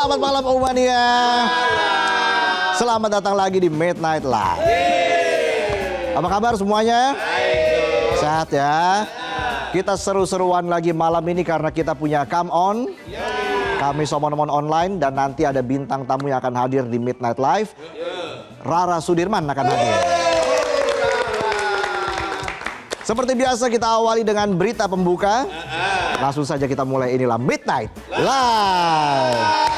Selamat malam Umania. Selamat datang lagi di Midnight Live. Apa kabar semuanya? Sehat ya? Kita seru-seruan lagi malam ini karena kita punya Come On. Kami Somon Online dan nanti ada bintang tamu yang akan hadir di Midnight Live. Rara Sudirman akan hadir. Seperti biasa kita awali dengan berita pembuka. Langsung saja kita mulai, inilah Midnight Live.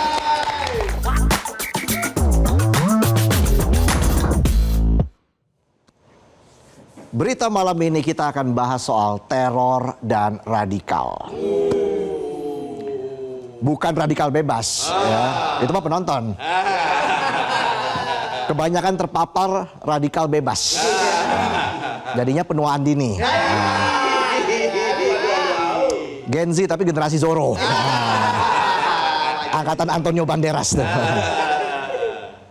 Berita malam ini kita akan bahas soal teror dan radikal. Bukan radikal bebas, ya. Itu mah penonton. Kebanyakan terpapar radikal bebas. Jadinya penuaan dini. Gen Z tapi generasi Zorro. Angkatan Antonio Banderas.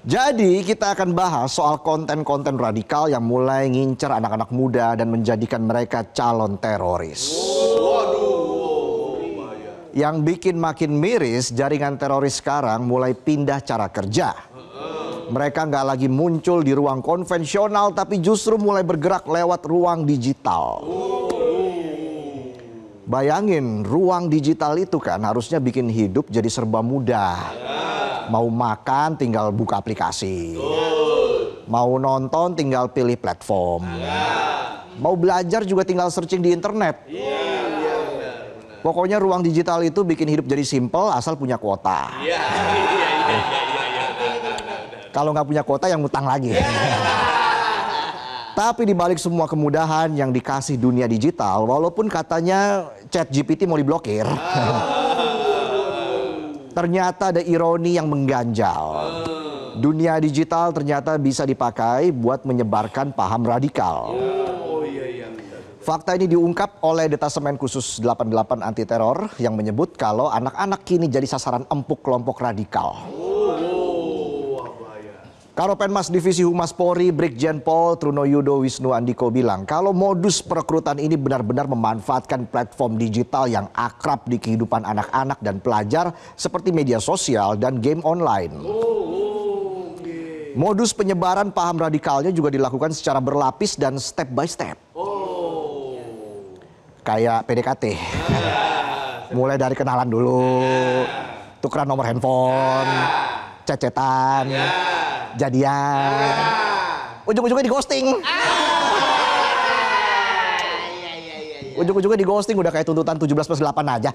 Jadi kita akan bahas soal konten-konten radikal yang mulai ngincer anak-anak muda dan menjadikan mereka calon teroris. Yang bikin makin miris, jaringan teroris sekarang mulai pindah cara kerja. Mereka nggak lagi muncul di ruang konvensional tapi justru mulai bergerak lewat ruang digital. Bayangin, ruang digital itu kan harusnya bikin hidup jadi serba mudah. Mau makan tinggal buka aplikasi. Mau nonton tinggal pilih platform. Mau belajar juga tinggal searching di internet. Pokoknya ruang digital itu bikin hidup jadi simpel asal punya kuota. Kalau nggak punya kuota yang ngutang lagi. Tapi dibalik semua kemudahan yang dikasih dunia digital, walaupun katanya ChatGPT mau diblokir, ternyata ada ironi yang mengganjal. Dunia digital ternyata bisa dipakai buat menyebarkan paham radikal. Fakta ini diungkap oleh Detasemen Khusus 88 Anti Teror yang menyebut kalau anak-anak kini jadi sasaran empuk kelompok radikal. Karopenmas Divisi Humas Polri Brigjen Pol Trunoyudo Wisnu Andiko bilang kalau modus perekrutan ini benar-benar memanfaatkan platform digital yang akrab di kehidupan anak-anak dan pelajar seperti media sosial dan game online. Modus penyebaran paham radikalnya juga dilakukan secara berlapis dan step by step. Kayak PDKT. Mulai dari kenalan dulu, tukeran nomor handphone, cecetan, jadian, ujung-ujungnya di ghosting. Ujung-ujungnya di ghosting udah kayak tuntutan 17+8 aja.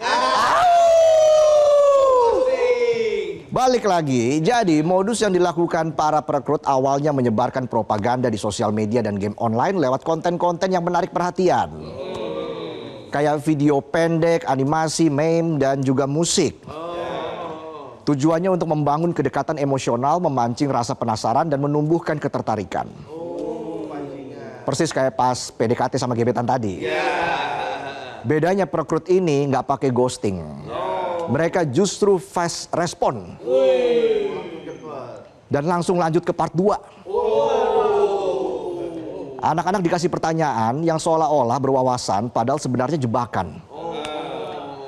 Balik lagi, jadi modus yang dilakukan para perekrut awalnya menyebarkan propaganda di sosial media dan game online lewat konten-konten yang menarik perhatian. Kayak video pendek, animasi, meme, dan juga musik. Tujuannya untuk membangun kedekatan emosional, memancing rasa penasaran, dan menumbuhkan ketertarikan. Persis kayak pas PDKT sama gebetan tadi. Bedanya perekrut ini nggak pakai ghosting. Mereka justru fast respon. Dan langsung lanjut ke part 2. Anak-anak dikasih pertanyaan yang seolah-olah berwawasan padahal sebenarnya jebakan.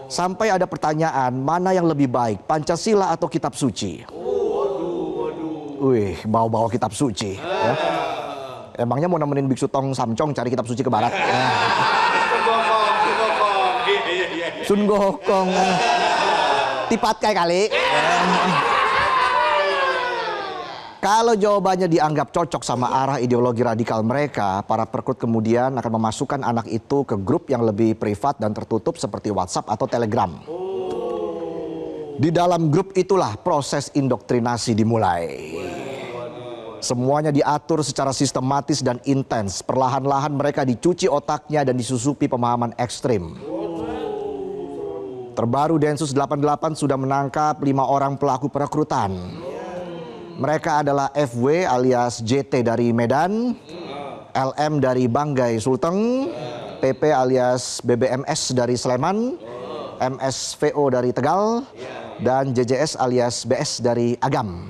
Sampai ada pertanyaan, mana yang lebih baik, Pancasila atau kitab suci? Wih, bawa-bawa kitab suci. Ya. Emangnya mau nemenin Biksu Tong Samcong cari kitab suci ke barat? Sun Gokong. Tipat kayak kali. Kalau jawabannya dianggap cocok sama arah ideologi radikal mereka, para perekrut kemudian akan memasukkan anak itu ke grup yang lebih privat dan tertutup seperti WhatsApp atau Telegram. Di dalam grup itulah proses indoktrinasi dimulai. Semuanya diatur secara sistematis dan intens. Perlahan-lahan mereka dicuci otaknya dan disusupi pemahaman ekstrim. Terbaru Densus 88 sudah menangkap 5 orang pelaku perekrutan. Mereka adalah FW alias JT dari Medan, LM dari Banggai Sulteng, PP alias BBMS dari Sleman, MSVO dari Tegal, dan JJS alias BS dari Agam.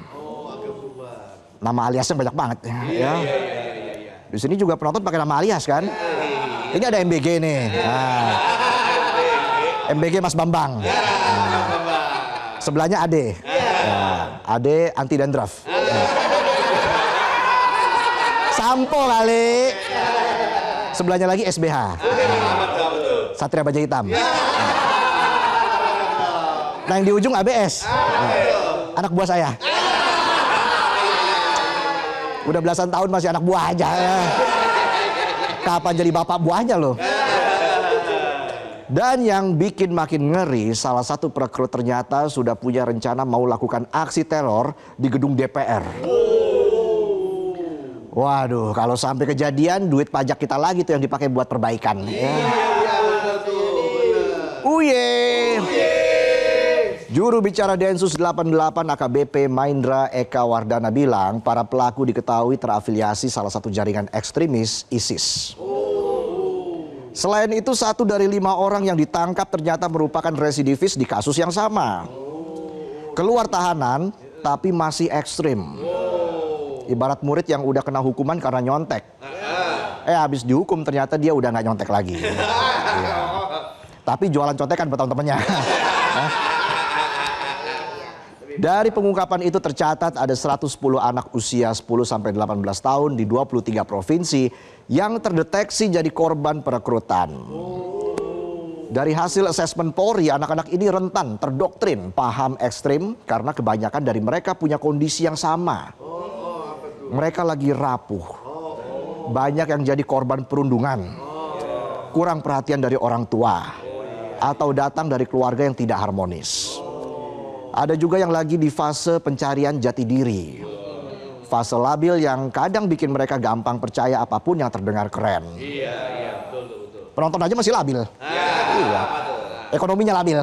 Nama aliasnya banyak banget ya. Di sini juga penonton pakai nama alias kan. Ini ada MBG nih. Nah, MBG Mas Bambang. Sebelahnya Ade. Ya, Ade anti dandruff. Sampo kali. Sebelahnya lagi SBH. Satria Baja Hitam. Nah yang di ujung ABS. Anak buah saya. Udah belasan tahun masih anak buah aja. Kapan jadi bapak buahnya loh? Dan yang bikin makin ngeri, salah satu perekrut ternyata sudah punya rencana mau lakukan aksi teror di gedung DPR. Waduh, kalau sampai kejadian duit pajak kita lagi tuh yang dipakai buat perbaikan. Ya. Juru bicara Densus 88 AKBP Maindra Eka Wardana bilang para pelaku diketahui terafiliasi salah satu jaringan ekstremis ISIS. Selain itu 1 dari 5 orang yang ditangkap ternyata merupakan residivis di kasus yang sama. Keluar tahanan tapi masih ekstrim. Ibarat murid yang udah kena hukuman karena nyontek. Habis dihukum ternyata dia udah nggak nyontek lagi. Ya. Tapi jualan contekan buat teman-temannya. Dari pengungkapan itu tercatat ada 110 anak usia 10-18 tahun di 23 provinsi yang terdeteksi jadi korban perekrutan. Dari hasil asesmen Polri, anak-anak ini rentan terdoktrin paham ekstrim karena kebanyakan dari mereka punya kondisi yang sama. Mereka lagi rapuh. Banyak yang jadi korban perundungan. Kurang perhatian dari orang tua. Atau datang dari keluarga yang tidak harmonis. Ada juga yang lagi di fase pencarian jati diri. Fase labil yang kadang bikin mereka gampang percaya apapun yang terdengar keren. Betul. Penonton aja masih labil. Iya. Ekonominya labil.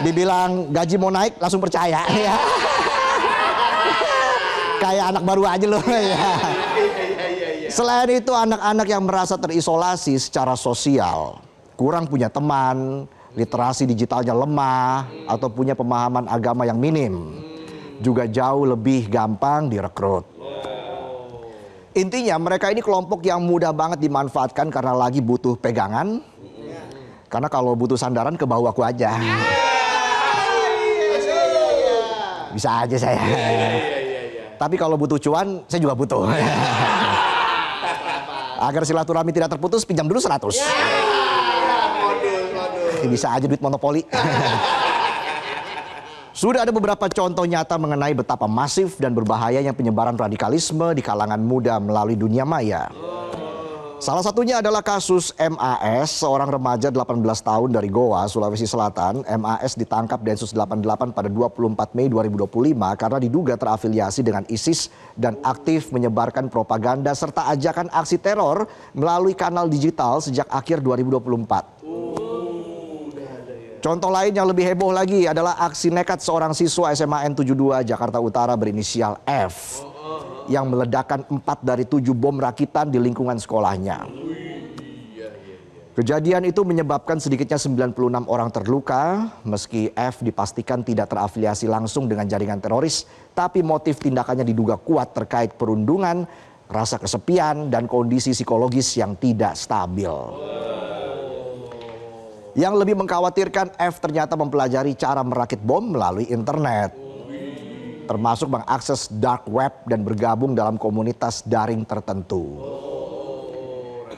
Dibilang gaji mau naik langsung percaya. Kayak anak baru aja loh. Selain itu anak-anak yang merasa terisolasi secara sosial, kurang punya teman, literasi digitalnya lemah, atau punya pemahaman agama yang minim, juga jauh lebih gampang direkrut. Intinya mereka ini kelompok yang mudah banget dimanfaatkan karena lagi butuh pegangan. Karena kalau butuh sandaran ke bawah aku aja. Bisa aja saya. Tapi kalau butuh cuan, saya juga butuh. Agar silaturahmi tidak terputus, pinjam dulu 100. Bisa aja duit monopoli. Sudah ada beberapa contoh nyata mengenai betapa masif dan berbahayanya penyebaran radikalisme di kalangan muda melalui dunia maya. Salah satunya adalah kasus MAS, seorang remaja 18 tahun dari Goa, Sulawesi Selatan. MAS ditangkap Densus 88 pada 24 Mei 2025 karena diduga terafiliasi dengan ISIS dan aktif menyebarkan propaganda serta ajakan aksi teror melalui kanal digital sejak akhir 2024. Contoh lain yang lebih heboh lagi adalah aksi nekat seorang siswa SMA N72 Jakarta Utara berinisial F yang meledakkan 4 dari 7 bom rakitan di lingkungan sekolahnya. Kejadian itu menyebabkan sedikitnya 96 orang terluka, meski F dipastikan tidak terafiliasi langsung dengan jaringan teroris, tapi motif tindakannya diduga kuat terkait perundungan, rasa kesepian, dan kondisi psikologis yang tidak stabil. Yang lebih mengkhawatirkan, F ternyata mempelajari cara merakit bom melalui internet, termasuk mengakses dark web dan bergabung dalam komunitas daring tertentu.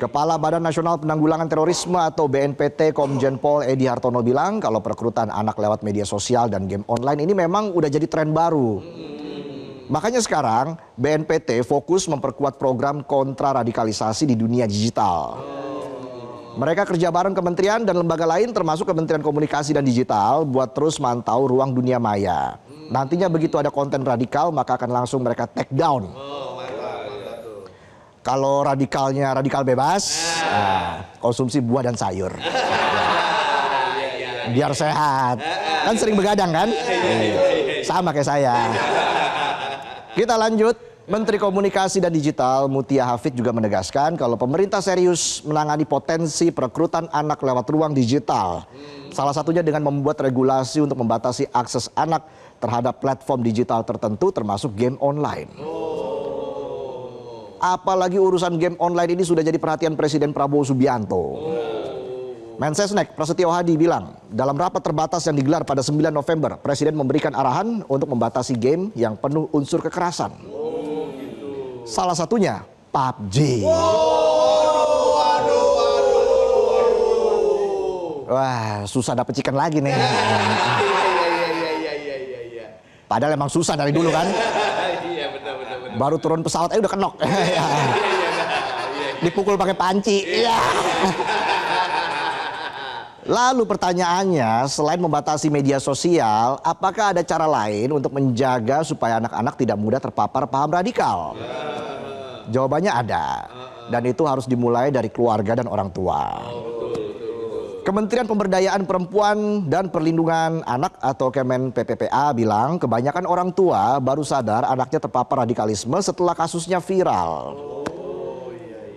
Kepala Badan Nasional Penanggulangan Terorisme atau BNPT Komjen Pol Edi Hartono bilang kalau perekrutan anak lewat media sosial dan game online ini memang udah jadi tren baru. Makanya sekarang BNPT fokus memperkuat program kontraradikalisasi di dunia digital. Mereka kerja bareng kementerian dan lembaga lain termasuk Kementerian Komunikasi dan Digital buat terus mantau ruang dunia maya. Nantinya begitu ada konten radikal maka akan langsung mereka take down. Kalau radikalnya radikal bebas, konsumsi buah dan sayur. Biar sehat. Kan sering begadang kan? Sama kayak saya. Kita lanjut. Menteri Komunikasi dan Digital Mutia Hafid juga menegaskan kalau pemerintah serius menangani potensi perekrutan anak lewat ruang digital. Salah satunya dengan membuat regulasi untuk membatasi akses anak terhadap platform digital tertentu termasuk game online. Apalagi urusan game online ini sudah jadi perhatian Presiden Prabowo Subianto. Mensesnek Prasetyo Hadi bilang, dalam rapat terbatas yang digelar pada 9 November, Presiden memberikan arahan untuk membatasi game yang penuh unsur kekerasan. Salah satunya PUBG. Wah, susah dapet chicken lagi nih. Padahal emang susah dari dulu kan. Baru turun pesawat udah kenok. Dipukul pakai panci. Lalu pertanyaannya, selain membatasi media sosial, apakah ada cara lain untuk menjaga supaya anak-anak tidak mudah terpapar paham radikal? Jawabannya ada, dan itu harus dimulai dari keluarga dan orang tua. Kementerian Pemberdayaan Perempuan dan Perlindungan Anak atau Kemen PPPA bilang kebanyakan orang tua baru sadar anaknya terpapar radikalisme setelah kasusnya viral.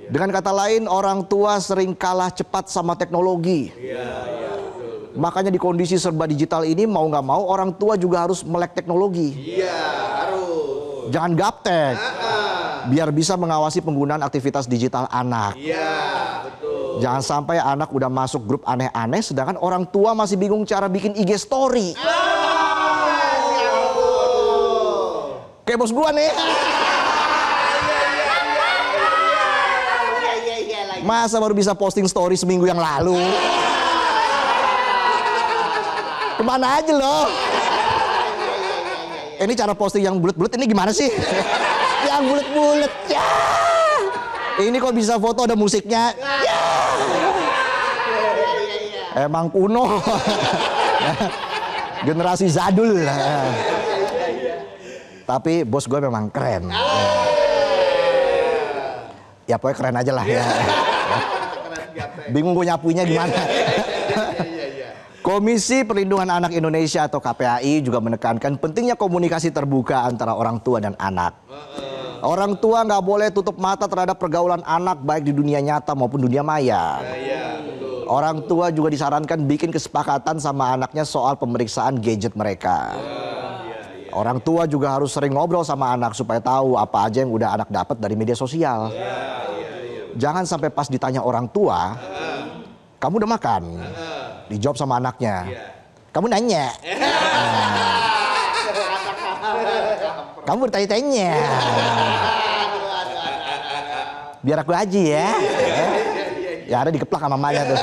Dengan kata lain, orang tua sering kalah cepat sama teknologi. Makanya di kondisi serba digital ini mau nggak mau orang tua juga harus melek teknologi. Jangan gaptek, biar bisa mengawasi penggunaan aktivitas digital anak. Jangan sampai anak udah masuk grup aneh-aneh sedangkan orang tua masih bingung cara bikin IG story. Kayak bos gua nih. Masa baru bisa posting story seminggu yang lalu? Kemana aja loh? Ini cara posting yang bulet-bulet ini gimana sih? Yang bulet-bulet ya. Ini kok bisa foto ada musiknya? Ya. Emang kuno. Generasi zadul. Tapi bos gue memang keren. Ya pokoknya keren aja lah ya. Bingung gue nyapuinya gimana. Komisi Perlindungan Anak Indonesia atau KPAI juga menekankan pentingnya komunikasi terbuka antara orang tua dan anak. Orang tua nggak boleh tutup mata terhadap pergaulan anak baik di dunia nyata maupun dunia maya. Orang tua juga disarankan bikin kesepakatan sama anaknya soal pemeriksaan gadget mereka. Orang tua juga harus sering ngobrol sama anak supaya tahu apa aja yang udah anak dapat dari media sosial. Jangan sampai pas ditanya orang tua, kamu udah makan? Dijawab sama anaknya, kamu nanya. Kamu bertanya-tanya. Biar aku aja ya. Ya ada dikeplak sama mamanya tuh.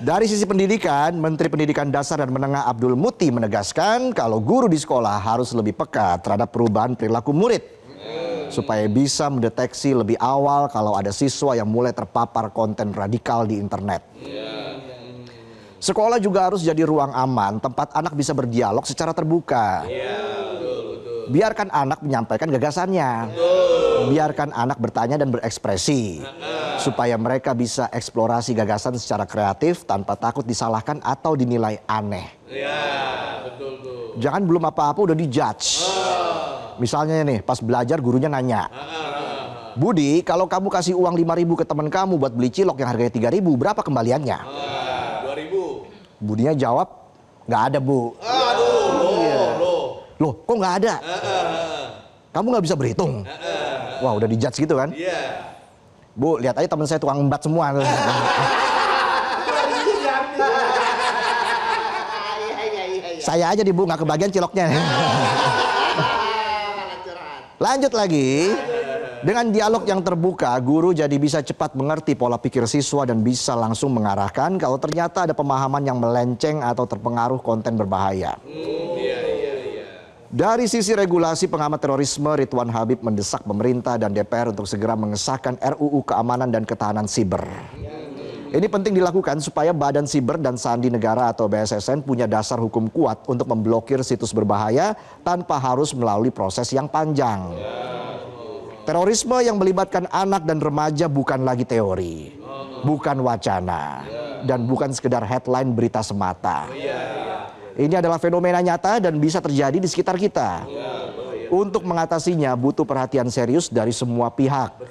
Dari sisi pendidikan, Menteri Pendidikan Dasar dan Menengah Abdul Muti menegaskan kalau guru di sekolah harus lebih peka terhadap perubahan perilaku murid. Supaya bisa mendeteksi lebih awal kalau ada siswa yang mulai terpapar konten radikal di internet. Sekolah juga harus jadi ruang aman, tempat anak bisa berdialog secara terbuka. Biarkan anak menyampaikan gagasannya. Biarkan anak bertanya dan berekspresi. Supaya mereka bisa eksplorasi gagasan secara kreatif tanpa takut disalahkan atau dinilai aneh. Jangan belum apa-apa udah dijudge. Misalnya nih, pas belajar gurunya nanya, Budi, kalau kamu kasih uang 5.000 ke teman kamu buat beli cilok yang harganya 3.000, berapa kembaliannya? 2.000. Budinya jawab, nggak ada bu. Loh, kok nggak ada? Kamu nggak bisa berhitung? Wah, udah dijudge gitu kan? Bu, lihat aja teman saya tukang embat semua. Saya aja nih bu, nggak kebagian ciloknya. Lanjut lagi, dengan dialog yang terbuka, guru jadi bisa cepat mengerti pola pikir siswa dan bisa langsung mengarahkan kalau ternyata ada pemahaman yang melenceng atau terpengaruh konten berbahaya. Dari sisi regulasi pengamat terorisme, Ridwan Habib mendesak pemerintah dan DPR untuk segera mengesahkan RUU Keamanan dan Ketahanan Siber. Ini penting dilakukan supaya Badan Siber dan Sandi Negara atau BSSN punya dasar hukum kuat untuk memblokir situs berbahaya tanpa harus melalui proses yang panjang. Terorisme yang melibatkan anak dan remaja bukan lagi teori, bukan wacana, dan bukan sekedar headline berita semata. Ini adalah fenomena nyata dan bisa terjadi di sekitar kita. Untuk mengatasinya butuh perhatian serius dari semua pihak.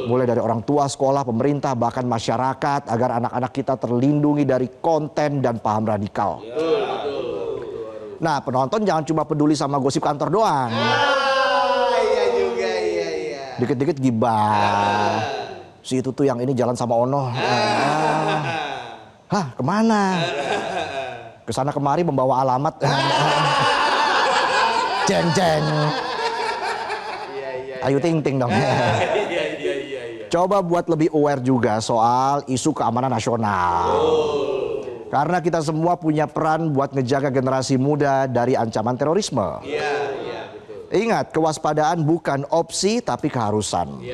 Mulai dari orang tua, sekolah, pemerintah, bahkan masyarakat agar anak-anak kita terlindungi dari konten dan paham radikal. Nah, penonton jangan cuma peduli sama gosip kantor doang. Dikit-dikit gibah. si itu tuh yang ini jalan sama Ono. Hah, kemana? Kesana kemari membawa alamat. Jeng jeng. Ayu ting ting dong. Coba buat lebih aware juga soal isu keamanan nasional. Karena kita semua punya peran buat ngejaga generasi muda dari ancaman terorisme. Ingat, kewaspadaan bukan opsi tapi keharusan.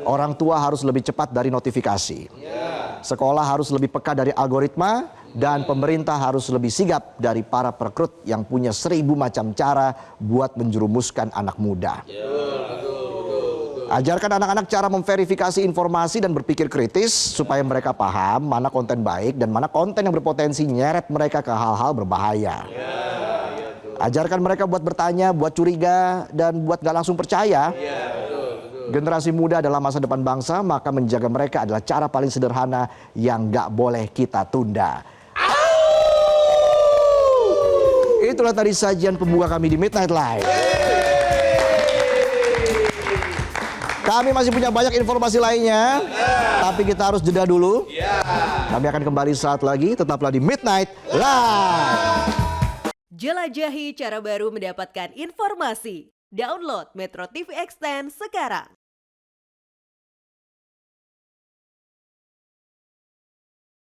Orang tua harus lebih cepat dari notifikasi. Sekolah harus lebih peka dari algoritma. Dan pemerintah harus lebih sigap dari para perekrut yang punya 1000 macam cara buat menjerumuskan anak muda. Ajarkan anak-anak cara memverifikasi informasi dan berpikir kritis supaya mereka paham mana konten baik dan mana konten yang berpotensi nyeret mereka ke hal-hal berbahaya. Ajarkan mereka buat bertanya, buat curiga, dan buat gak langsung percaya. Generasi muda adalah masa depan bangsa, maka menjaga mereka adalah cara paling sederhana yang gak boleh kita tunda. Itulah tadi sajian pembuka kami di Midnight Live. Kami masih punya banyak informasi lainnya, tapi kita harus jeda dulu. Kami akan kembali saat lagi, tetaplah di Midnight Live. Jelajahi cara baru mendapatkan informasi. Download Metro TV Extend sekarang.